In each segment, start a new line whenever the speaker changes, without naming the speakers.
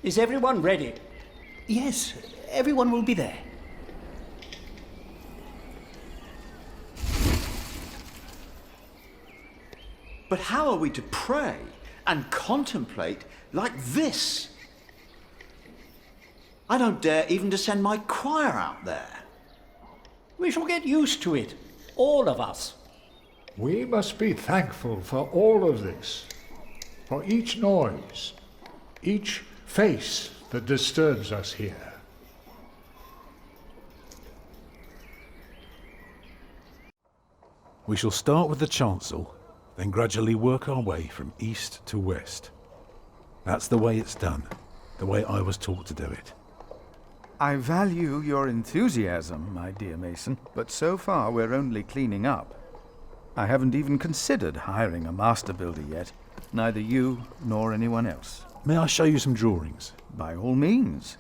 Is everyone ready?
Yes, everyone will be there.
But how are we to pray and contemplate like this? I don't dare even to send my choir out there.
We shall get used to it, all of us.
We must be thankful for all of this, for each noise, each face that disturbs us here.
We shall start with the chancel, then gradually work our way from east to west. That's the way it's done, the way I was taught to do it.
I value your enthusiasm, my dear Mason, but so far we're only cleaning up. I haven't even considered hiring a master builder yet, neither you nor anyone else.
May I show you some drawings?
By all means.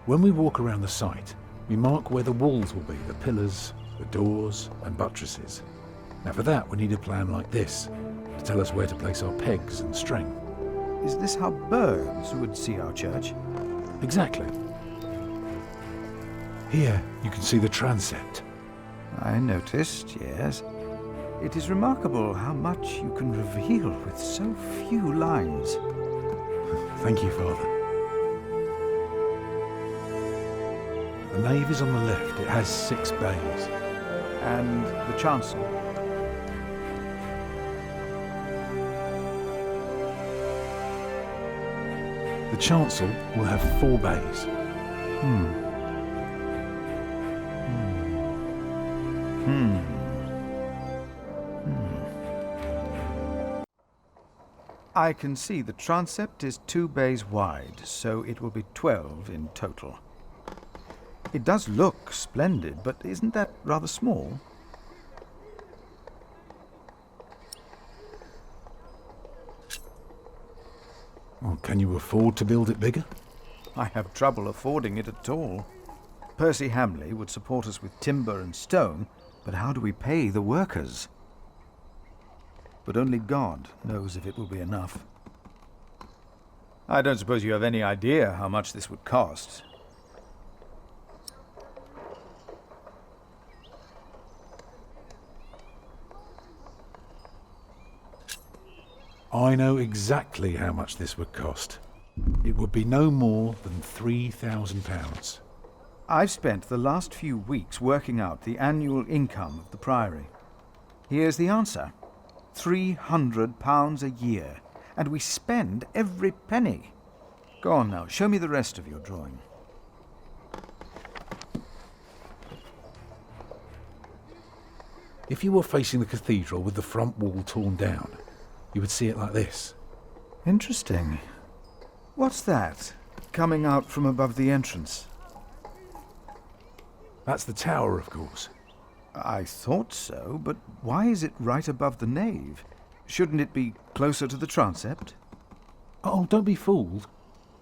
When we walk around the site, we mark where the walls will be, the pillars, the doors and buttresses. Now for that we need a plan like this, to tell us where to place our pegs and string.
Is this how birds would see our church?
Exactly. Here you can see the transept.
I noticed, yes. It is remarkable how much you can reveal with so few lines.
Thank you, Father. The nave is on the left. It has 6 bays.
And the chancel?
The chancel will have 4 bays.
I can see the transept is 2 bays wide, so it will be 12 in total. It does look splendid, but isn't that rather small?
Well, can you afford to build it bigger?
I have trouble affording it at all. Percy Hamley would support us with timber and stone, but how do we pay the workers? But only God knows if it will be enough. I don't suppose you have any idea how much this would cost.
I know exactly how much this would cost. It would be no more than £3,000.
I've spent the last few weeks working out the annual income of the Priory. Here's the answer. £300 a year, and we spend every penny. Go on now, show me the rest of your drawing.
If you were facing the cathedral with the front wall torn down, you would see it like this.
Interesting. What's that, coming out from above the entrance?
That's the tower, of course.
I thought so, but why is it right above the nave? Shouldn't it be closer to the transept?
Oh, don't be fooled.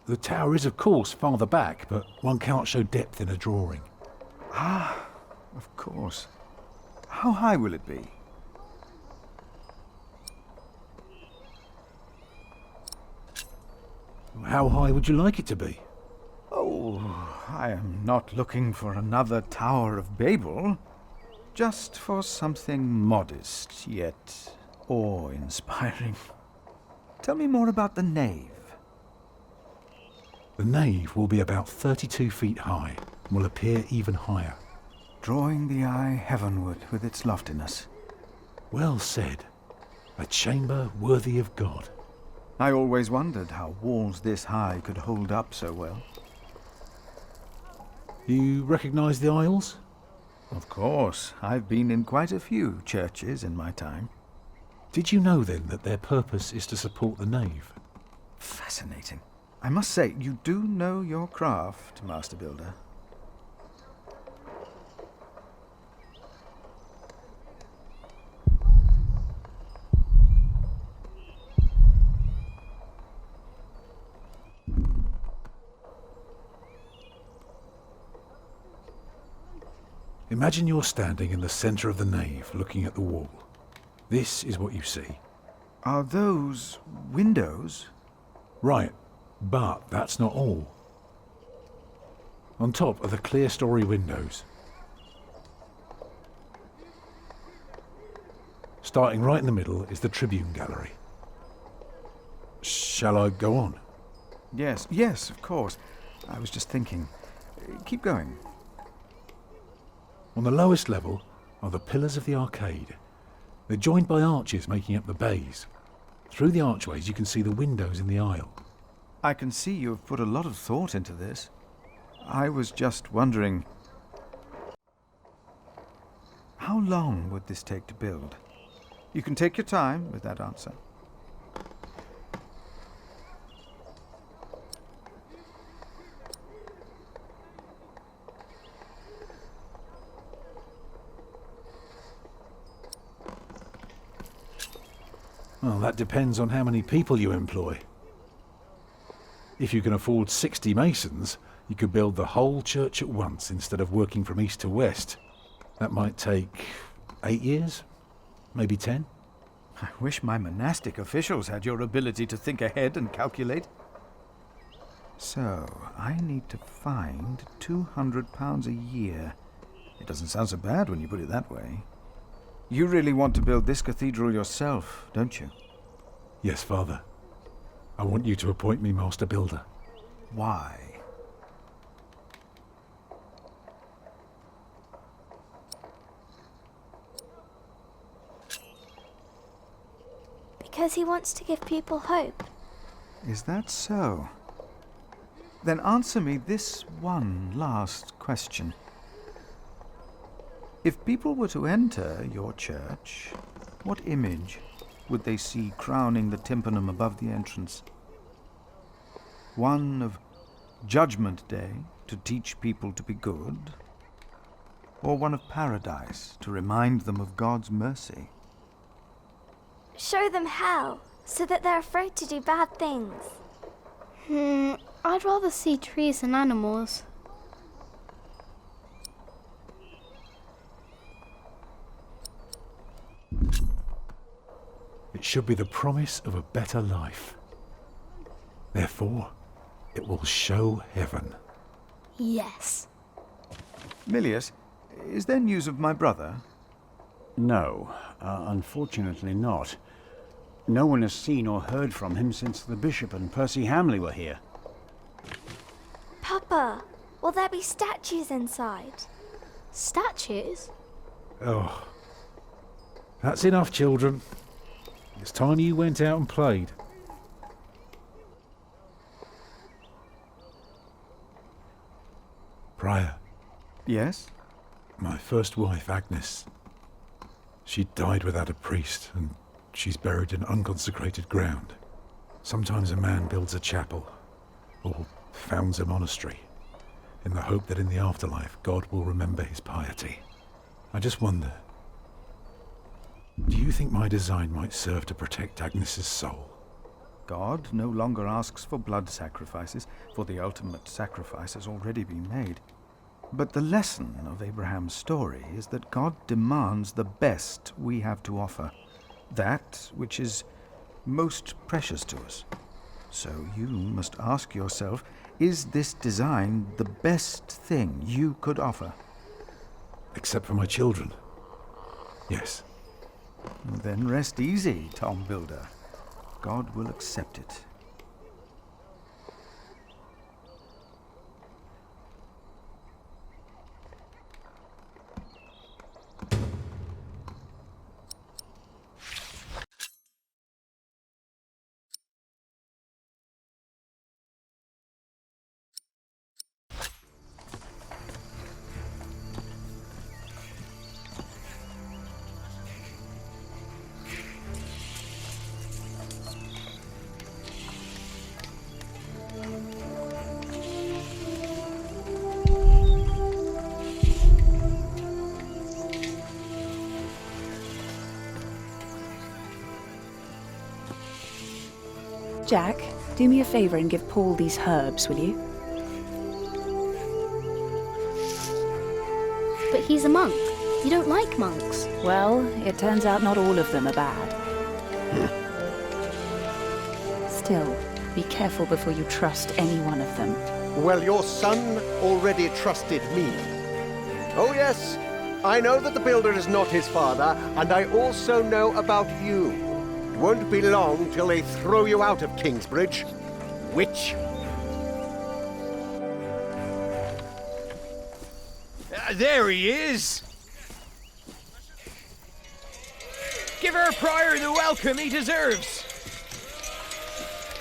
The tower is, of course, farther back, but one cannot show depth in a drawing.
Ah, of course. How high will it be?
How high would you like it to be?
Oh, I am not looking for another Tower of Babel. Just for something modest, yet awe-inspiring. Tell me more about the nave.
The nave will be about 32 feet high and will appear even higher.
Drawing the eye heavenward with its loftiness.
Well said. A chamber worthy of God.
I always wondered how walls this high could hold up so well.
You recognise the aisles?
Of course. I've been in quite a few churches in my time.
Did you know then that their purpose is to support the nave?
Fascinating. I must say, you do know your craft, Master Builder.
Imagine you're standing in the centre of the nave looking at the wall. This is what you see.
Are those windows?
Right, but that's not all. On top are the clear-story windows. Starting right in the middle is the Tribune Gallery. Shall I go on?
Yes, yes, of course. I was just thinking. Keep going.
On the lowest level are the pillars of the arcade. They're joined by arches making up the bays. Through the archways you can see the windows in the aisle.
I can see you have put a lot of thought into this. I was just wondering, how long would this take to build? You can take your time with that answer.
Well, that depends on how many people you employ. If you can afford 60 masons, you could build the whole church at once instead of working from east to west. That might take 8 years, maybe 10.
I wish my monastic officials had your ability to think ahead and calculate. So, I need to find £200 a year. It doesn't sound so bad when you put it that way. You really want to build this cathedral yourself, don't you?
Yes, Father. I want you to appoint me Master Builder.
Why?
Because he wants to give people hope.
Is that so? Then answer me this one last question. If people were to enter your church, what image would they see crowning the tympanum above the entrance? One of Judgment Day to teach people to be good? Or one of paradise to remind them of God's mercy?
Show them hell, so that they're afraid to do bad things.
I'd rather see trees and animals.
It should be the promise of a better life. Therefore, it will show heaven.
Yes.
Milius, is there news of my brother?
No, unfortunately not. No one has seen or heard from him since the Bishop and Percy Hamley were here.
Papa, will there be statues inside?
Statues?
Oh. That's enough, children. It's time you went out and played. Prior,
Yes?
my first wife, Agnes. She died without a priest, and she's buried in unconsecrated ground. Sometimes a man builds a chapel, or founds a monastery, in the hope that in the afterlife God will remember his piety. I just wonder, do you think my design might serve to protect Agnes's soul?
God no longer asks for blood sacrifices, for the ultimate sacrifice has already been made. But the lesson of Abraham's story is that God demands the best we have to offer, that which is most precious to us. So you must ask yourself, is this design the best thing you could offer?
Except for my children. Yes.
Then rest easy, Tom Builder. God will accept it.
Jack, do me a favour and give Paul these herbs, will you?
But he's a monk. You don't like monks?
Well, it turns out not all of them are bad. Still, be careful before you trust any one of them.
Well, your son already trusted me. Oh yes, I know that the builder is not his father, and I also know about you. It won't be long till they throw you out of Kingsbridge. Witch.
There he is! Give our prior the welcome he deserves!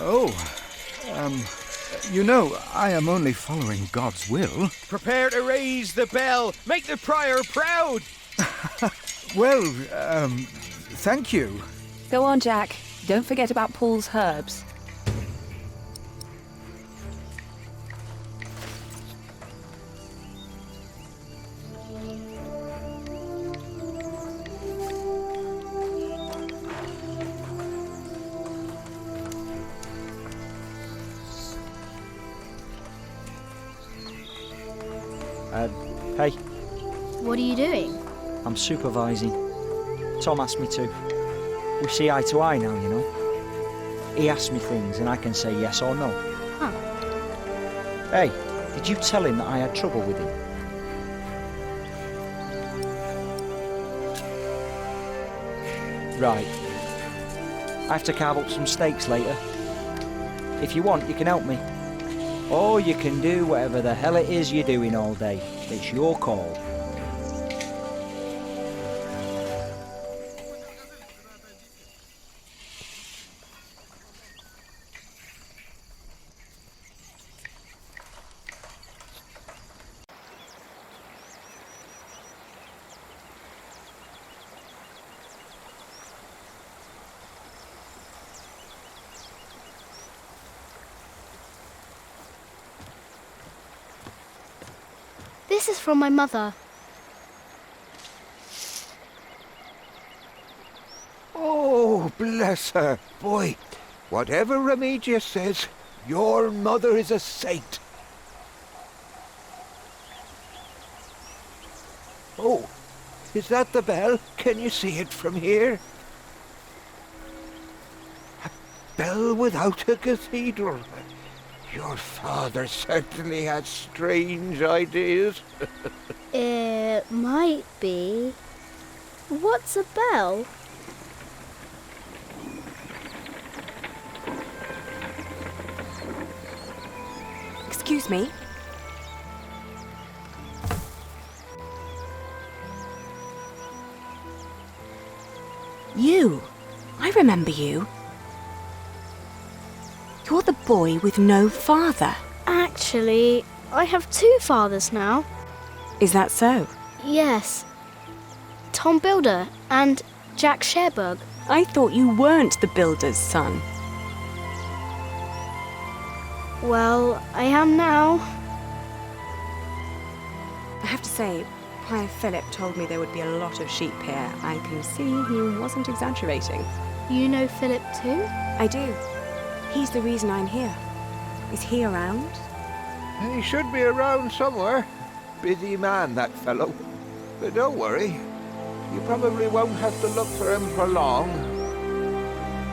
Oh, you know, I am only following God's will.
Prepare to raise the bell! Make the prior proud!
Well, thank you.
Go on, Jack. Don't forget about Paul's herbs.
Hey,
What are you doing?
I'm supervising. Tom asked me to. We see eye to eye now, you know. He asks me things and I can say yes or no.
Huh.
Hey, did you tell him that I had trouble with him? Right. I have to carve up some steaks later. If you want, you can help me. Or you can do whatever the hell it is you're doing all day. It's your call.
This is from my mother.
Oh, bless her. Boy, whatever Remedius says, your mother is a saint. Oh, is that the bell? Can you see it from here? A bell without a cathedral. Your father certainly had strange ideas.
It might be. What's a bell?
Excuse me. You. I remember you. You're the boy with no father.
Actually, I have two fathers now.
Is that so?
Yes. Tom Builder and Jack Sherbug.
I thought you weren't the builder's son.
Well, I am now.
I have to say, Prior Philip told me there would be a lot of sheep here. I can see he wasn't exaggerating.
You know Philip too?
I do. He's the reason I'm here. Is he around?
He should be around somewhere. Busy man, that fellow. But don't worry. You probably won't have to look for him for long.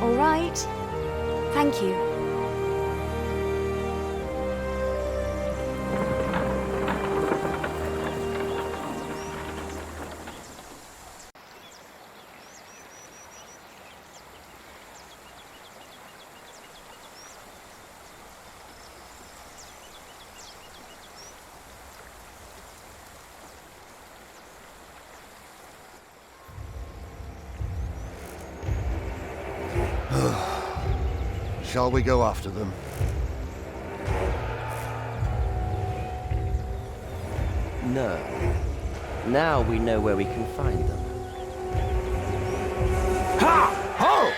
All right. Thank you.
Shall we go after them?
No. Now we know where we can find them.
Ha! Ho!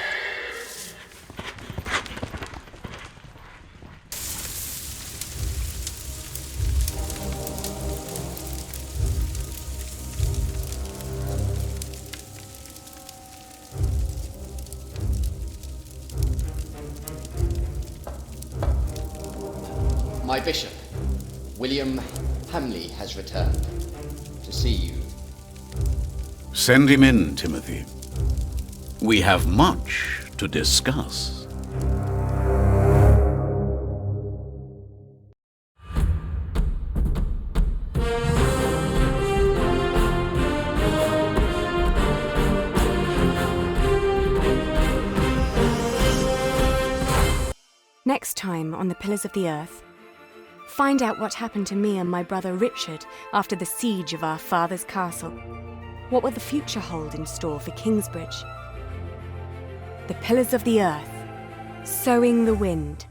My bishop, William Hamley, has returned to see you. Send him in, Timothy. We have much to discuss.
Next time on the Pillars of the Earth, find out what happened to me and my brother Richard after the siege of our father's castle. What will the future hold in store for Kingsbridge? The Pillars of the Earth, Sowing the Wind.